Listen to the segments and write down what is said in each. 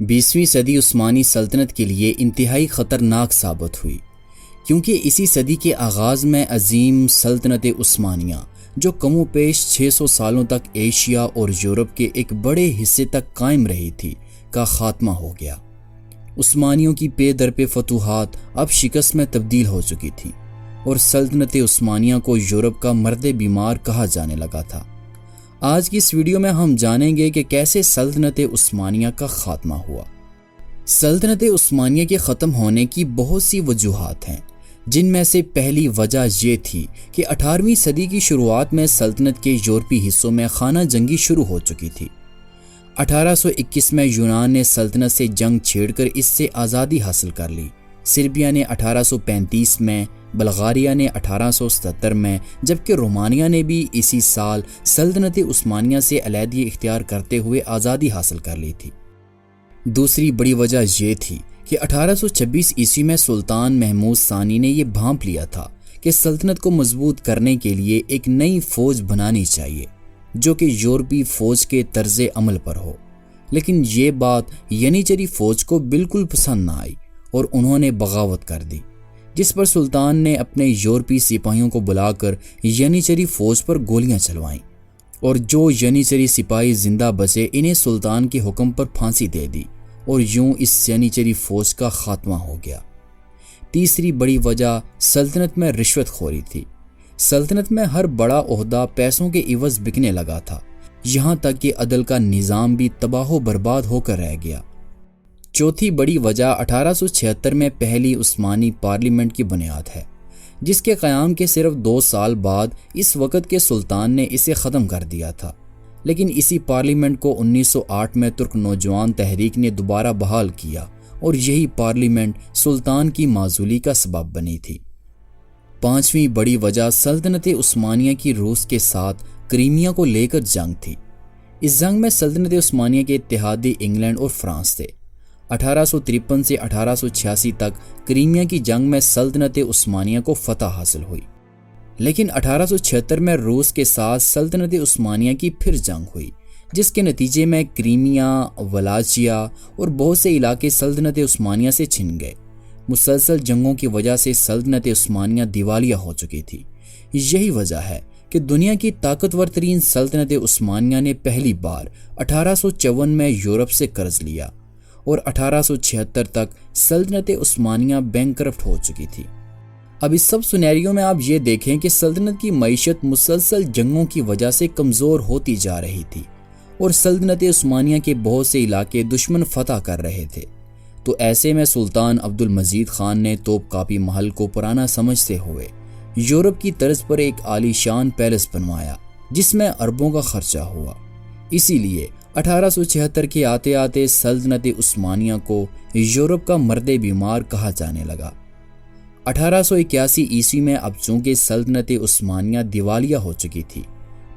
20ویں صدی عثمانی سلطنت کے لیے انتہائی خطرناک ثابت ہوئی، کیونکہ اسی صدی کے آغاز میں عظیم سلطنت عثمانیہ جو کم و بیش 600 سالوں تک ایشیا اور یورپ کے ایک بڑے حصے تک قائم رہی تھی کا خاتمہ ہو گیا۔ عثمانیوں کی پے در پے فتوحات اب شکست میں تبدیل ہو چکی تھی اور سلطنت عثمانیہ کو یورپ کا مرد بیمار کہا جانے لگا تھا۔ آج کی اس ویڈیو میں ہم جانیں گے کہ کیسے سلطنت عثمانیہ کا خاتمہ ہوا۔ سلطنت عثمانیہ کے ختم ہونے کی بہت سی وجوہات ہیں، جن میں سے پہلی وجہ یہ تھی کہ 18ویں صدی کی شروعات میں سلطنت کے یورپی حصوں میں خانہ جنگی شروع ہو چکی تھی۔ 1821 میں یونان نے سلطنت سے جنگ چھیڑ کر اس سے آزادی حاصل کر لی۔ سربیا نے 1835 میں، بلغاریہ نے 1877 میں، جبکہ رومانیہ نے بھی اسی سال سلطنت عثمانیہ سے علیحدگی اختیار کرتے ہوئے آزادی حاصل کر لی تھی۔ دوسری بڑی وجہ یہ تھی کہ 1826 عیسوی میں سلطان محمود ثانی نے یہ بھانپ لیا تھا کہ سلطنت کو مضبوط کرنے کے لیے ایک نئی فوج بنانی چاہیے جو کہ یورپی فوج کے طرز عمل پر ہو، لیکن یہ بات ینیچری فوج کو بالکل پسند نہ آئی اور انہوں نے بغاوت کر دی، جس پر سلطان نے اپنے یورپی سپاہیوں کو بلا کر ینیچری فوج پر گولیاں چلوائیں اور جو ینیچری سپاہی زندہ بچے انہیں سلطان کے حکم پر پھانسی دے دی اور یوں اس ینیچری فوج کا خاتمہ ہو گیا۔ تیسری بڑی وجہ سلطنت میں رشوت خوری تھی۔ سلطنت میں ہر بڑا عہدہ پیسوں کے عوض بکنے لگا تھا، یہاں تک کہ عدل کا نظام بھی تباہ و برباد ہو کر رہ گیا۔ چوتھی بڑی وجہ 1876 میں پہلی عثمانی پارلیمنٹ کی بنیاد ہے، جس کے قیام کے صرف 2 سال بعد اس وقت کے سلطان نے اسے ختم کر دیا تھا، لیکن اسی پارلیمنٹ کو 1908 میں ترک نوجوان تحریک نے دوبارہ بحال کیا اور یہی پارلیمنٹ سلطان کی معزولی کا سبب بنی تھی۔ پانچویں بڑی وجہ سلطنت عثمانیہ کی روس کے ساتھ کریمیا کو لے کر جنگ تھی۔ اس جنگ میں سلطنت عثمانیہ کے اتحادی انگلینڈ اور فرانس تھے۔ 1853 سے 1886 تک کریمیا کی جنگ میں سلطنت عثمانیہ کو فتح حاصل ہوئی، لیکن 1876 میں روس کے ساتھ سلطنت عثمانیہ کی پھر جنگ ہوئی، جس کے نتیجے میں کریمیا، ولاچیا اور بہت سے علاقے سلطنت عثمانیہ سے چھن گئے۔ مسلسل جنگوں کی وجہ سے سلطنت عثمانیہ دیوالیہ ہو چکی تھی۔ یہی وجہ ہے کہ دنیا کی طاقتور ترین سلطنت عثمانیہ نے پہلی بار 1854 میں یورپ سے قرض لیا اور 1876 تک سلطنت عثمانیہ بینکرپٹ ہو چکی تھی۔ اب اس سب سینیریو میں آپ یہ دیکھیں کہ سلطنت کی معیشت مسلسل جنگوں کی وجہ سے کمزور ہوتی جا رہی تھی اور سلطنت عثمانیہ کے بہت سے علاقے دشمن فتح کر رہے تھے، تو ایسے میں سلطان عبد المجید خان نے توپ کاپی محل کو پرانا سمجھتے ہوئے یورپ کی طرز پر ایک عالی شان پیلس بنوایا جس میں اربوں کا خرچہ ہوا۔ اسی لیے 1876 کے آتے آتے سلطنت عثمانیہ کو یورپ کا مرد بیمار کہا جانے لگا۔ 1881 عیسوی میں اب چونکہ سلطنت عثمانیہ دیوالیہ ہو چکی تھی،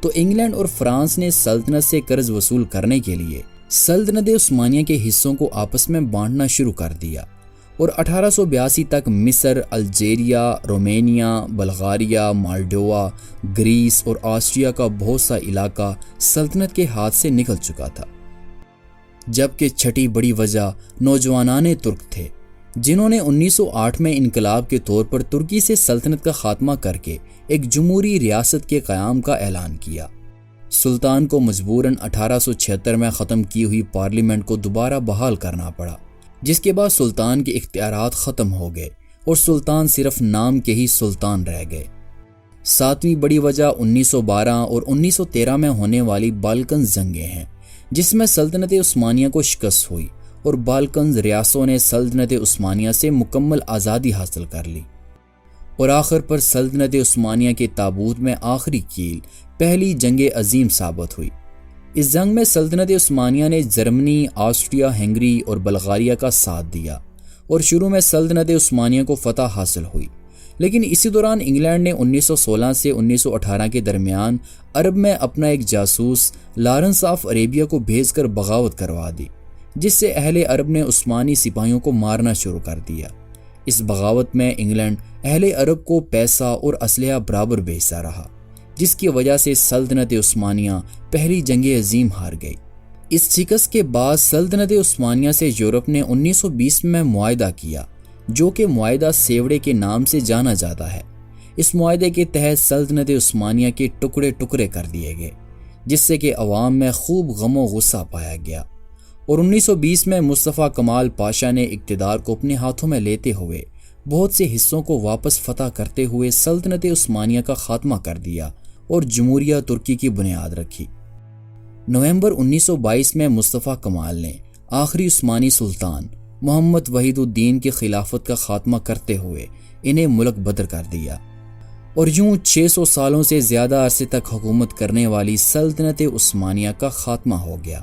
تو انگلینڈ اور فرانس نے سلطنت سے قرض وصول کرنے کے لیے سلطنت عثمانیہ کے حصوں کو آپس میں بانٹنا شروع کر دیا اور 1882 تک مصر، الجیریا، رومانیہ، بلغاریہ، مالڈووا، گریس اور آسٹریا کا بہت سا علاقہ سلطنت کے ہاتھ سے نکل چکا تھا۔ جبکہ چھٹی بڑی وجہ نوجوانان ترک تھے، جنہوں نے 1908 میں انقلاب کے طور پر ترکی سے سلطنت کا خاتمہ کر کے ایک جمہوری ریاست کے قیام کا اعلان کیا۔ سلطان کو مجبوراً 1876 میں ختم کی ہوئی پارلیمنٹ کو دوبارہ بحال کرنا پڑا، جس کے بعد سلطان کے اختیارات ختم ہو گئے اور سلطان صرف نام کے ہی سلطان رہ گئے۔ ساتویں بڑی وجہ 1912 اور 1913 میں ہونے والی بالکنز جنگیں ہیں، جس میں سلطنت عثمانیہ کو شکست ہوئی اور بالکنز ریاستوں نے سلطنت عثمانیہ سے مکمل آزادی حاصل کر لی، اور آخر پر سلطنت عثمانیہ کے تابوت میں آخری کیل پہلی جنگ عظیم ثابت ہوئی۔ اس جنگ میں سلطنت عثمانیہ نے جرمنی، آسٹریا، ہنگری اور بلغاریہ کا ساتھ دیا اور شروع میں سلطنت عثمانیہ کو فتح حاصل ہوئی، لیکن اسی دوران انگلینڈ نے 1916 سے 1918 کے درمیان عرب میں اپنا ایک جاسوس لارنس آف عربیہ کو بھیج کر بغاوت کروا دی، جس سے اہل عرب نے عثمانی سپاہیوں کو مارنا شروع کر دیا۔ اس بغاوت میں انگلینڈ اہل عرب کو پیسہ اور اسلحہ برابر بھیجتا رہا، جس کی وجہ سے سلطنت عثمانیہ پہلی جنگ عظیم ہار گئی۔ اس شکست کے بعد سلطنت عثمانیہ سے یورپ نے 1920 میں معاہدہ کیا، جو کہ معاہدہ سیوڑے کے نام سے جانا جاتا ہے۔ اس معاہدے کے تحت سلطنت عثمانیہ کے ٹکڑے ٹکڑے کر دیے گئے، جس سے کہ عوام میں خوب غم و غصہ پایا گیا، اور 1920 میں مصطفیٰ کمال پاشا نے اقتدار کو اپنے ہاتھوں میں لیتے ہوئے بہت سے حصوں کو واپس فتح کرتے ہوئے سلطنت عثمانیہ کا خاتمہ کر دیا اور جمہوریہ ترکی کی بنیاد رکھی۔ نومبر 1922 میں مصطفیٰ کمال نے آخری عثمانی سلطان محمد وحید الدین کی خلافت کا خاتمہ کرتے ہوئے انہیں ملک بدر کر دیا، اور یوں 600 سالوں سے زیادہ عرصے تک حکومت کرنے والی سلطنت عثمانیہ کا خاتمہ ہو گیا۔